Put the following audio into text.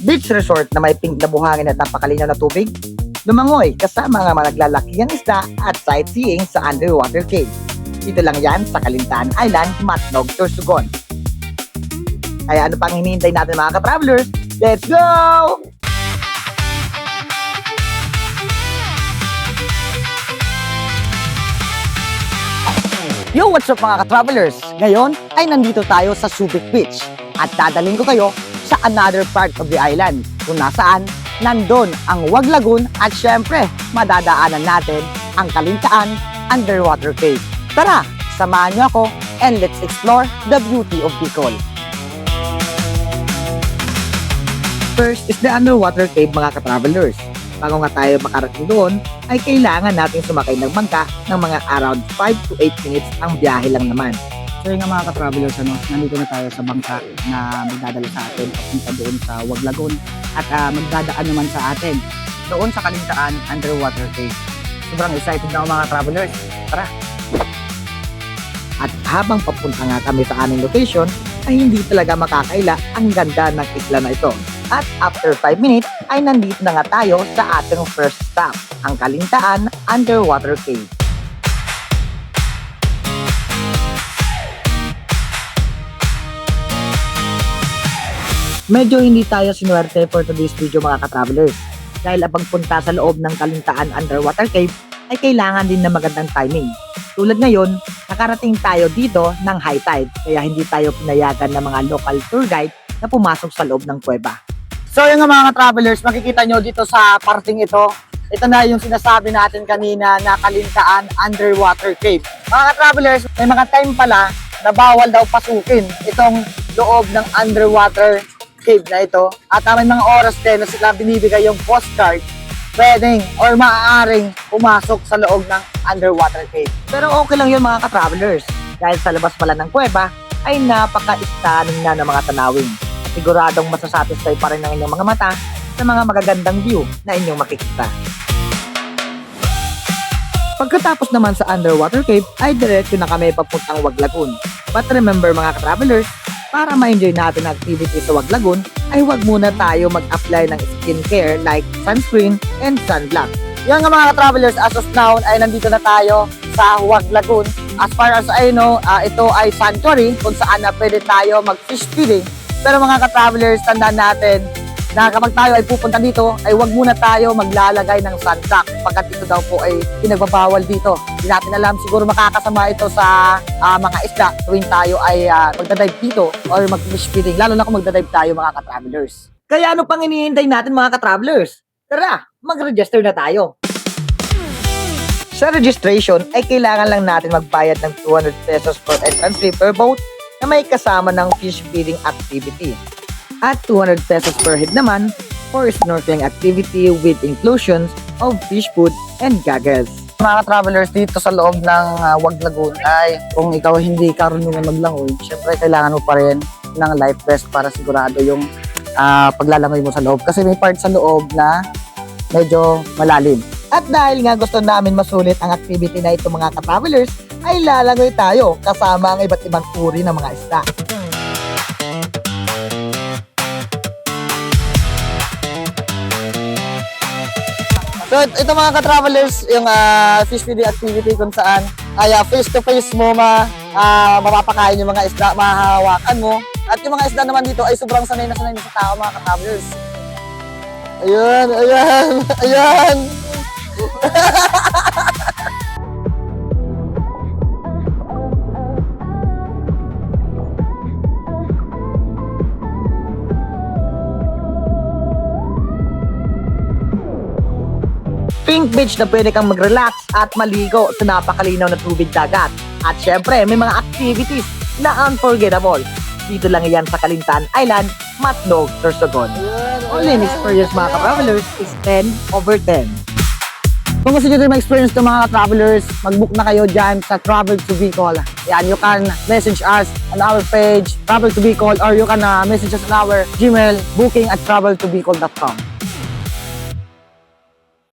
Beach resort na may pink na buhangin at napakalinaw na tubig. Lumangoy kasama ang mga naglalakihang isda at sightseeing sa underwater cave. Dito lang yan sa Calintaan Island, Matnog, Sorsogon. Kaya ano pang hinihintay natin mga ka-travelers? Let's go! Yo, what's up mga ka-travelers? Ngayon ay nandito tayo sa Subic Beach at dadaling ko kayo sa another part of the island kung nasaan nandun ang Wag Lagoon at syempre madadaanan natin ang Calintaan Underwater Cave. Tara, samahan niyo ako and let's explore the beauty of Bicol. First is the underwater cave mga ka-travelers. Bago nga tayo makarating doon, ay kailangan natin sumakay ng bangka ng mga around 5 to 8 minutes ang biyahe lang naman. So yun nga mga ka-travelers, nandito na tayo sa bangka na magdadala sa atin papunta doon sa Wag Lagoon at magdadaan naman sa atin doon sa Calintaan Underwater Cave. Sobrang excited na ako mga travelers. Tara! At habang papunta nga kami sa aming location, ay hindi talaga makakaila ang ganda ng isla na ito. At after 5 minutes, ay nandito na nga tayo sa ating first stop, ang Calintaan Underwater Cave. Medyo hindi tayo sinuwerte for today's video mga ka-travelers. Dahil ang pagpunta sa loob ng Calintaan Underwater Cave ay kailangan din ng magandang timing. Tulad ngayon, nakarating tayo dito ng high tide kaya hindi tayo pinayagan ng mga local tour guide na pumasok sa loob ng kuweba. So yung mga travelers, makikita nyo dito sa parting ito, ito na yung sinasabi natin kanina na Calintaan Underwater Cave. Mga travelers, may mga time pala na bawal daw pasukin itong loob ng underwater cave na ito. At may mga oras din na sila binibigay yung postcard, pwedeng or maaaring pumasok sa loob ng underwater cave. Pero okay lang yun mga ka-travelers, dahil sa labas pala ng kuweba ay napaka-stunning na ng mga tanawin. Siguradong masasatisfy pa rin ang inyong mga mata sa mga magagandang view na inyong makikita. Pagkatapos naman sa underwater cave ay diretso na kami papuntang Wag Lagoon. But remember mga ka-travelers, para ma-enjoy natin ang activity sa Wag Lagoon ay huwag muna tayo mag-apply ng skincare like sunscreen and sunblock. Yan nga mga ka-travelers, as of now ay nandito na tayo sa Wag Lagoon. As far as I know, ito ay sanctuary kung saan na pwede tayo mag-fish feeding. Pero mga ka-travelers, tandaan natin na kapag tayo ay pupunta dito, ay huwag muna tayo maglalagay ng sunblock pagkat ito daw po ay pinagbabawal dito. Hindi natin alam, siguro makakasama ito sa mga isda tuwing tayo ay magdadive dito or mag-fish feeding, lalo na kung magdadive tayo mga ka-travelers. Kaya ano pang hinihintay natin mga ka-travelers? Tara, mag-register na tayo! Sa registration ay kailangan lang natin magbayad ng 200 pesos per entrance fee per boat na may kasama ng fish feeding activity. At 200 pesos per head naman for snorkeling activity with inclusions of fish food and goggles. Mga travelers dito sa loob ng Wag Lagoon ay kung ikaw hindi karunungan maglangoy, syempre kailangan mo pa rin ng life vest para sigurado yung paglalangoy mo sa loob. Kasi may part sa loob na medyo malalim. At dahil nga gusto namin masulit ang activity na ito mga ka-travelers, ay lalangoy tayo kasama ang iba't ibang uri ng mga isda. So ito mga ka-travelers, yung fish feeding activity kung saan ay face to face mo mapapakain yung mga isda, mahahawakan mo. At yung mga isda naman dito ay sobrang sanay na sa tao mga ka-travelers. Ayan, ayan, ayan! Pink beach na pwede kang mag-relax at maligo sa napakalinaw na tubig dagat. At syempre, may mga activities na unforgettable. Dito lang yan sa Calintaan Island, Matnog, Sorsogon. All-in experience mga ka-travelers is 10/10. Kung gusto nyo rin ma-experience ng mga travelers, mag-book na kayo dyan sa Travel to Bicol. Yan, you can message us on our page, Travel to Bicol, or you can message us on our Gmail, booking@traveltobicol.com.